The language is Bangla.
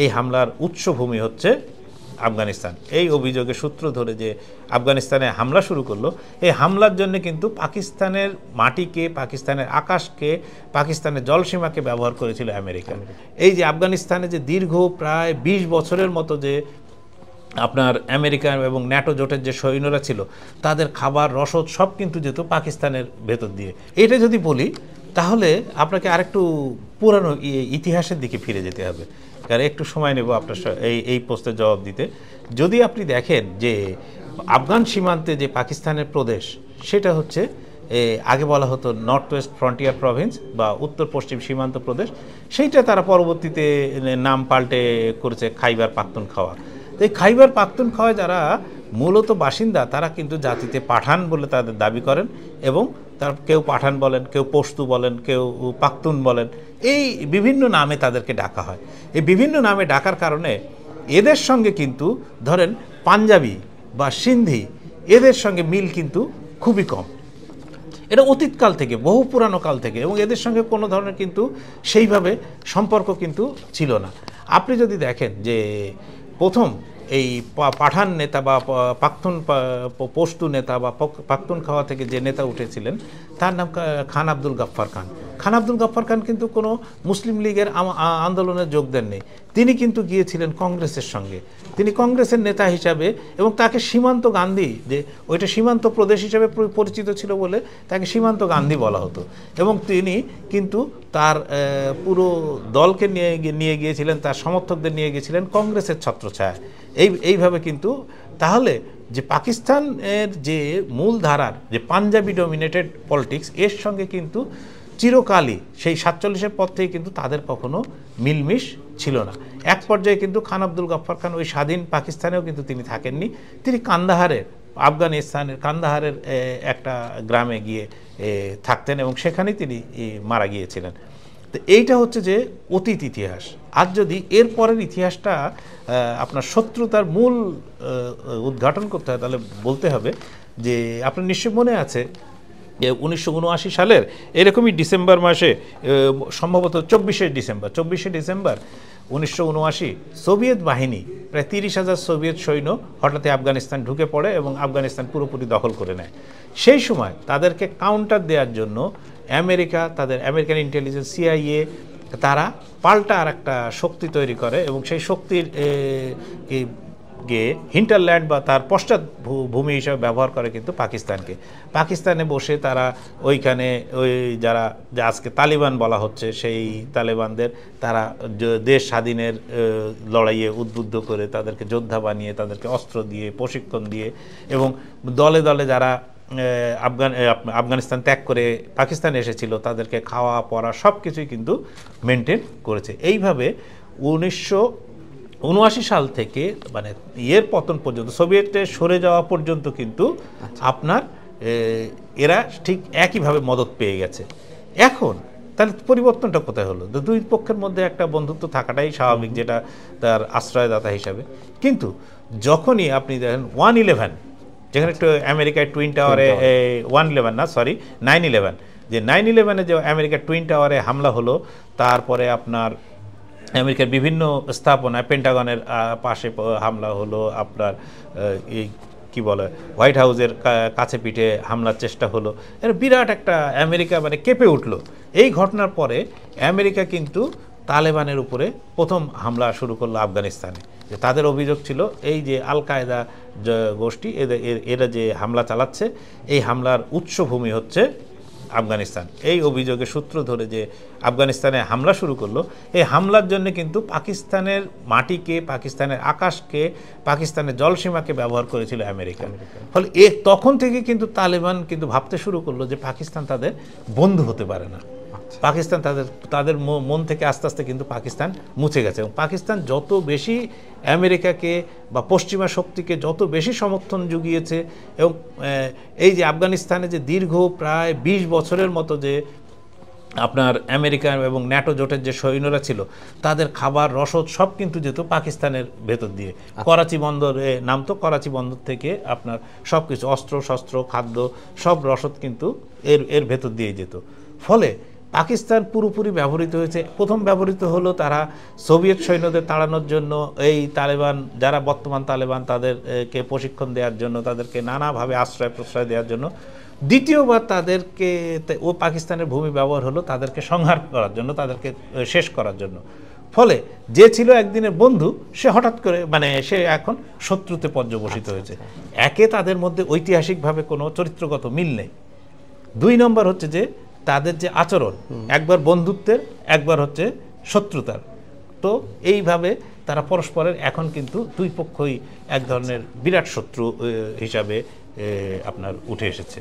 এই হামলার উৎসভূমি হচ্ছে আফগানিস্তান। এই অভিযোগের সূত্র ধরে যে আফগানিস্তানে হামলা শুরু করলো, এই হামলার জন্য কিন্তু পাকিস্তানের মাটিকে, পাকিস্তানের আকাশকে, পাকিস্তানের জলসীমাকে ব্যবহার করেছিল আমেরিকা। এই যে আফগানিস্তানে যে দীর্ঘ প্রায় ২০ বছরের মতো যে আপনার আমেরিকা এবং ন্যাটো জোটের যে সৈন্যরা ছিল, তাদের খাবার রসদ সব কিন্তু যেত পাকিস্তানের ভেতর দিয়ে। এটা যদি বলি তাহলে আপনাকে আরেকটু পুরানো ইতিহাসের দিকে ফিরে যেতে হবে, কারণ একটু সময় নেব আপনার এই প্রশ্নের জবাব দিতে। যদি আপনি দেখেন যে আফগান সীমান্তে যে পাকিস্তানের প্রদেশ, সেটা হচ্ছে আগে বলা হতো নর্থ ওয়েস্ট ফ্রন্টিয়ার প্রভিন্স বা উত্তর পশ্চিম সীমান্ত প্রদেশ, সেইটা তারা পরবর্তীতে নাম পাল্টে করেছে খাইবার পাখতুনখাওয়া। তো এই খাইবার পাখতুনখাওয়া যারা মূলত বাসিন্দা, তারা কিন্তু জাতিতে পাঠান বলে তাদের দাবি করেন, এবং তার কেউ পাঠান বলেন, কেউ পশতু বলেন, কেউ পাখতুন বলেন, এই বিভিন্ন নামে তাদেরকে ডাকা হয়। এই বিভিন্ন নামে ডাকার কারণে এদের সঙ্গে কিন্তু ধরেন পাঞ্জাবি বা সিন্ধি, এদের সঙ্গে মিল কিন্তু খুবই কম। এটা অতীতকাল থেকে, বহু পুরানো কাল থেকে, এবং এদের সঙ্গে কোনো ধরনের কিন্তু সেইভাবে সম্পর্ক কিন্তু ছিল না। আপনি যদি দেখেন যে প্রথম এই পাঠান নেতা বা পশতু নেতা বা পাখতুনখাওয়া থেকে যে নেতা উঠেছিলেন, তার নাম খান আব্দুল গাফফার খান। খান আব্দুল গাফফার খান কিন্তু কোনো মুসলিম লীগের আন্দোলনে যোগ দেননি। তিনি কিন্তু গিয়েছিলেন কংগ্রেসের সঙ্গে, তিনি কংগ্রেসের নেতা হিসাবে, এবং তাকে সীমান্ত গান্ধী, যে ওইটা সীমান্ত প্রদেশ হিসাবে পরিচিত ছিল বলে তাকে সীমান্ত গান্ধী বলা হতো, এবং তিনি কিন্তু তার পুরো দলকে নিয়ে গিয়েছিলেন, তার সমর্থকদের নিয়ে গিয়েছিলেন কংগ্রেসের ছত্রছায়া। এইভাবে কিন্তু তাহলে যে পাকিস্তানের যে মূল ধারার যে পাঞ্জাবি ডমিনেটেড পলিটিক্স, এর সঙ্গে কিন্তু চিরকালই সেই ৪৭-এর পর থেকে কিন্তু তাদের কখনো মিলমিশ ছিল না। এক পর্যায়ে কিন্তু খান আব্দুল গাফফার খান ওই স্বাধীন পাকিস্তানেও কিন্তু তিনি থাকেননি, তিনি কান্দাহারের, আফগানিস্তানের কান্দাহারের একটা গ্রামে গিয়ে থাকতেন, এবং সেখানেই তিনি মারা গিয়েছিলেন। তো এইটা হচ্ছে যে অতীত ইতিহাস। আর যদি এর পরের ইতিহাসটা আপনার শত্রুতার মূল উদ্ঘাটন করতে হয়, তাহলে বলতে হবে যে আপনার নিশ্চয় মনে আছে যে ১৯৭৯ সালের এরকমই ডিসেম্বর মাসে, সম্ভবত ২৪শে ডিসেম্বর ১৯৭৯, সোভিয়েত বাহিনী প্রায় ৩০,০০০ সোভিয়েত সৈন্য হঠাৎ আফগানিস্তান ঢুকে পড়ে এবং আফগানিস্তান পুরোপুরি দখল করে নেয়। সেই সময় তাদেরকে কাউন্টার দেওয়ার জন্য আমেরিকা, তাদের আমেরিকান ইন্টেলিজেন্স CIA, তারা পাল্টা আর একটা শক্তি তৈরি করে, এবং সেই শক্তির হিন্টারল্যান্ড বা তার পশ্চাৎ ভূমি হিসাবে ব্যবহার করে কিন্তু পাকিস্তানকে। পাকিস্তানে বসে তারা ওইখানে ওই যারা যে আজকে তালিবান বলা হচ্ছে, সেই তালেবানদের তারা দেশ স্বাধীনের লড়াইয়ে উদ্বুদ্ধ করে তাদেরকে যোদ্ধা বানিয়ে, তাদেরকে অস্ত্র দিয়ে, প্রশিক্ষণ দিয়ে, এবং দলে দলে যারা আফগানিস্তান ত্যাগ করে পাকিস্তানে এসেছিল, তাদেরকে খাওয়া পড়া সব কিছুই কিন্তু মেনটেন করেছে। এইভাবে ১৯৭৯ সাল থেকে মানে ইয়ের পতন পর্যন্ত, সোভিয়েতে সরে যাওয়া পর্যন্ত কিন্তু আপনার এরা ঠিক একইভাবে মদত পেয়ে গেছে। এখন তাহলে পরিবর্তনটা কোথায় হলো? দুই পক্ষের মধ্যে একটা বন্ধুত্ব থাকাটাই স্বাভাবিক, যেটা তার আশ্রয়দাতা হিসাবে। কিন্তু যখনই আপনি দেখেন 1/11, যেখানে একটু আমেরিকায় টুইন টাওয়ারে 9/11, যে 9/11-এ যে আমেরিকার টুইন টাওয়ারে হামলা হলো, তারপরে আপনার আমেরিকার বিভিন্ন স্থাপনায়, পেন্টাগনের পাশে হামলা হলো, আপনার এই কি বলে হোয়াইট হাউসের কাছে পিঠে হামলার চেষ্টা হলো, এর বিরাট একটা আমেরিকা মানে কেঁপে উঠলো। এই ঘটনার পরে আমেরিকা কিন্তু তালেবানের উপরে প্রথম হামলা শুরু করলো আফগানিস্তানে। যে তাদের অভিযোগ ছিল এই যে আল কায়দা গোষ্ঠী, এরা যে হামলা চালাচ্ছে, এই হামলার উৎসভূমি হচ্ছে আফগানিস্তান। এই অভিযোগের সূত্র ধরে যে আফগানিস্তানে হামলা শুরু করলো, এই হামলার জন্য কিন্তু পাকিস্তানের মাটিকে, পাকিস্তানের আকাশকে, পাকিস্তানের জলসীমাকে ব্যবহার করেছিল আমেরিকা। ফলে তখন থেকে কিন্তু তালেবান কিন্তু ভাবতে শুরু করলো যে পাকিস্তান তাদের বন্ধু হতে পারে না। পাকিস্তান তাদের মন থেকে আস্তে আস্তে কিন্তু পাকিস্তান মুছে গেছে, এবং পাকিস্তান যত বেশি আমেরিকাকে বা পশ্চিমা শক্তিকে যত বেশি সমর্থন জুগিয়েছে, এবং এই যে আফগানিস্তানে যে দীর্ঘ প্রায় ২০ বছরের মতো যে আপনার আমেরিকা এবং ন্যাটো জোটের যে সৈন্যরা ছিল, তাদের খাবার রসদ সব কিন্তু যেত পাকিস্তানের ভেতর দিয়ে। করাচি বন্দরে নামতো, করাচি বন্দর থেকে আপনার সব কিছু অস্ত্র শস্ত্র খাদ্য সব রসদ কিন্তু এর ভেতর দিয়ে যেত। ফলে পাকিস্তান পুরোপুরি ব্যবহৃত হয়েছে। প্রথম ব্যবহৃত হলো তারা সোভিয়েত সৈন্যদের তাড়ানোর জন্য, এই তালেবান যারা বর্তমান তালেবান তাদেরকে প্রশিক্ষণ দেওয়ার জন্য, তাদেরকে নানাভাবে আশ্রয় প্রশ্রয় দেওয়ার জন্য। দ্বিতীয়বার তাদেরকে ও পাকিস্তানের ভূমি ব্যবহার হলো তাদেরকে সংহার করার জন্য, তাদেরকে শেষ করার জন্য। ফলে যে ছিল একদিনের বন্ধু সে হঠাৎ করে সে এখন শত্রুতে পর্যবসিত হয়েছে। একে তাদের মধ্যে ঐতিহাসিকভাবে কোনো চরিত্রগত মিল নেই। 2 নম্বর হচ্ছে যে তাদের যে আচরণ, একবার বন্ধুত্বের, একবার হচ্ছে শত্রুতার। তো এইভাবে তারা পরস্পরের এখন কিন্তু দুই পক্ষই এক ধরনের বিরাট শত্রু হিসাবে আপনার উঠে এসেছে।